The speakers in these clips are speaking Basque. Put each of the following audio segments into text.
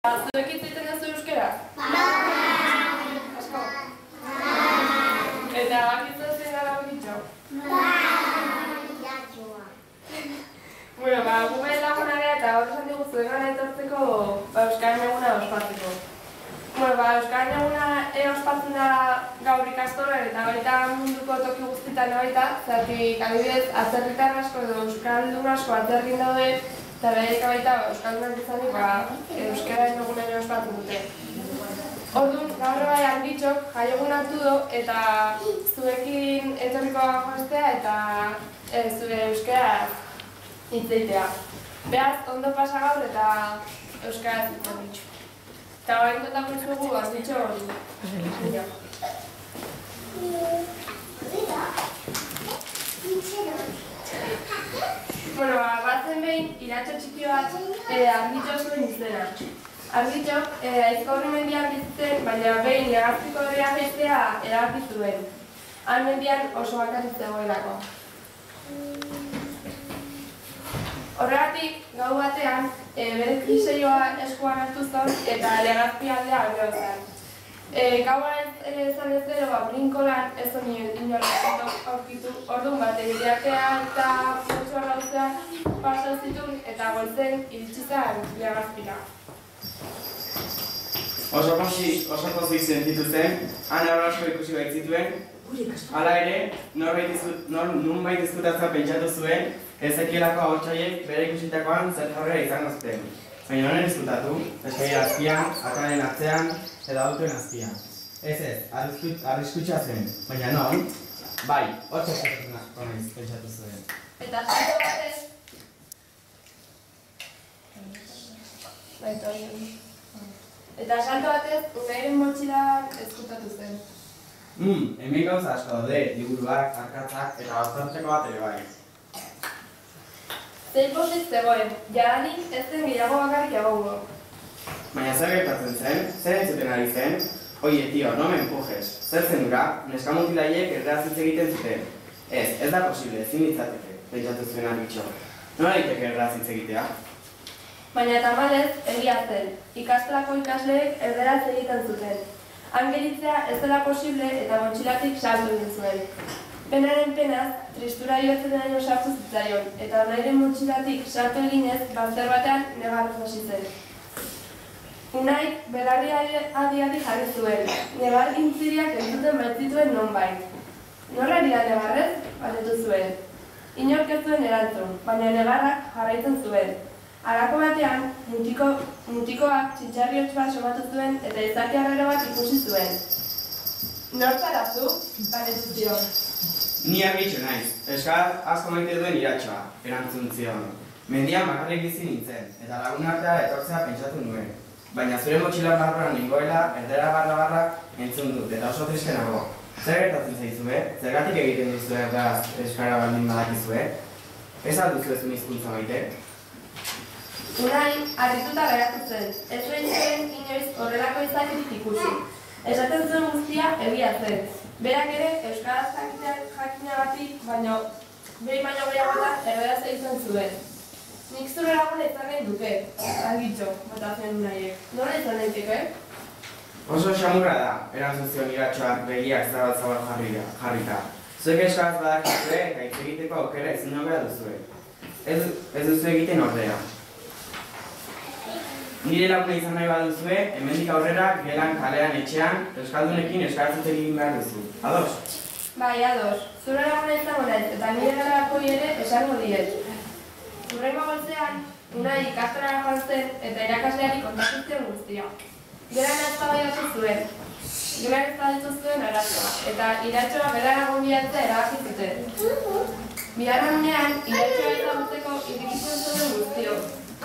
Zuek hitz egiten duzu euskaraz? Bai! Asko? Bai! Eta bakizu zein gara bakitxo? Bai! Bueno, gume laguna gara eta hor esan digu zuen gara etortzeko Euskaren eguna ospatzeko. Bueno, Euskaren eguna ospatzen da gaur ikastolan eta baita munduko toki guztietan baita, zergatik adibidez atzerritar asko edo euskaldun asko atzerrin daude eta beharrik baita euskaldunak izanik Euskararen egunen ospatzen dute. Orduan, gaur bai Argitxok jaieguna hartu du eta zuekin etorriko joaztea eta zure euskaraz hitz egitea. Beraz, ondo pasa gaur eta euskaraz hitz egitxo. Eta bain kontako izugu, Argitxo hori. Bueno, batzen behin, iratxo txiki bat Argitxo zuen izena. Argitxo, Aizkorri mendian bizitzen, baina behin Legazpiko herria jaiztea erabaki zuen. Han mendian oso bakarrik zegoelako. Horregatik, gau batean, bere kriseioa eskuan hartu zuen eta Legazpi aldea albeo zen. Gaua ezan ez dero, brinkolan ez zuen inorra aurkitu. Orduan bat, egileakea eta protxoa gauzean pasau zituen eta goizen iritsi zen Legazpira. Oso pozik sentitu zen, han asko ikusi baitzituen. Hala ere, nonbait diskutatzea pentsatu zuen, ezekielako ahotsaiek bere ikusitakoan zer jarrera izango zuten. Baina honen diskutatu, eskailera azpian, akaren atzean, eta autoen azpian. Arriskutsa zen, baina non? Bai, hotza eskatzen asko nahiz pentsatu zuen. Eta salto batez... Eta salto batez, Unairen motxilan ezkutatu zen. Hemen gauza asko daude, liburuak, arkatzak eta gauzatzeko bat ere bai. Zein pozik zegoen, jadanik ez zen gehiago bakarrik egongo. Baina zer gertatzen zen, zer entzuten ari zen? Oie, tio, no me empujes. Zer zenura, neska mutilaiek erderaz hitz egiten zuten. Ez da posible, ezin ditzateke, pentsatu zuen Argitxo. Nola daiteke erderaz hitz egitea? Baina tamalez, egia zen, ikastolako ikasleek erderaz egiten zuten. Han geritzea ez dela posible eta motxilatik sartu egin zuen. Penaren penaz, tristura joatzen sartu zitzaion, eta Unairen motxilatik sartu eginez, bazter batean negarrez hasi zen. Unaik belarri adi jarri zuen, negar intziriak entzuten baitzituen nonbait. Norra ari da negarrez? Galdetu zuen. Inork ez zuen erantzun, baina negarrak jarraitzen zuen. Halako batean, mutikoak txintxarri hotz bat somatu zuen eta izaki arraro bat ikusi zuen. Nor zara zu? Galdetu zion. Ni Argitxo naiz, euskal asko maite duen Iratxoa, erantzun zion. Mendian bakarrik bizi nintzen, eta lagun artea etortzea pentsatu nuen. Baina zure motxila barruan nengoela, erdera barra entzun dut, eta oso triste nago. Zer gertatzen zaizue? Zergatik egiten duzue erderaz euskara baldin badakizue? Ez alduzu ezun hizkuntza maite? Unai, harrituta geratu zen, ez zuen inoiz horrelako izakirik ikusi. Esaten zuen guztia egia zen. Berak ere euskaraz jakinagatik, baina behin baino gehiagotan erderaz egiten zuen. Nik zure laguna izan nahi duke, Argitxo, bota zen Unaiek. Nola izan daiteke? Oso xamurra da, erantzun zion Iratxoak begiak zabal jarrita. Zuek euskaraz badakizue eta hitz egiteko aukera ezin hobea duzue. Ez duzu egiten ordea. Nire laguna izan nahi baduzue, hemendik aurrera, gelan, kalean, etxean, euskaldunekin euskaraz hitz egin behar duzu. Ados? Bai, ados. Zure laguna izango naiz eta nire garako ere esango diet. Hurrengo goizean, Unai ikastolara joan zen eta irakasleari kontatu zion guztia. Gelan eztabaidatu zuen. Gelan eztabaidatu zuen arazoa eta Iratxoa berara gonbidatzea erabaki zuten. Bigarren unean, Iratxoa ezagutzeko irikitzen zuen guztio.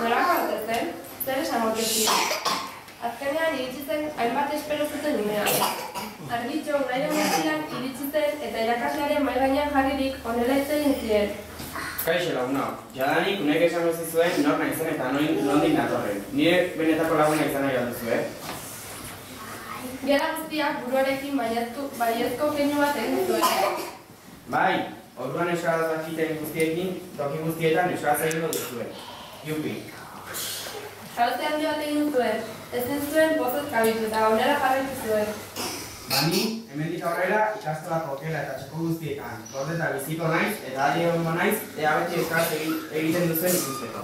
Nolako ote zen? Zer esan mokezik. Azkenean iritsi zen hainbat espero zuten unea. Argitxo Unairen motxilan iritsi zen eta irakaslearen mahai gainean jarririk honela hitz egin zien. Kaixo laguna, jadanik unek esango zizuen nor naizen eta nondik natorren. Nire benetako laguna izan nahi alduzue. Gela guztiak buruarekin baiezko keinu bat egin zuen. Bai, orduan euskaraz dakiten guztiekin, toki guztietan euskaraz egingo duzue. Jupi. Jauze handi bat egin zuen, ezin zuen pozot kabitu eta honela jarraitu zuen. Bani, hemendik aurrera ikastolako okela eta txoko guztietan gordeta biziko naiz eta adi egongo naiz ea beti euskaraz egiten duzuen ikusteko.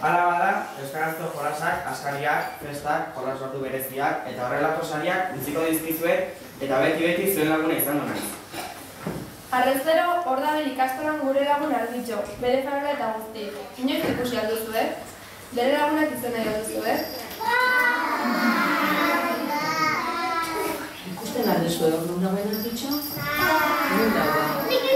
Hala bada, euskarazko jolasak, askariak, festak, jolas sortu bereziak eta horrelako sariak utziko dizkizuet eta beti zuen laguna izango naiz. Arrezero, hor dabil ikastolan gure lagun Arditxo, bere familia eta guzti. Inoiz ikusi alduzu, Bere lagunak izan nahi alduzu, Ikusten aldezu egon nagoen Arditxo? Non dagoen?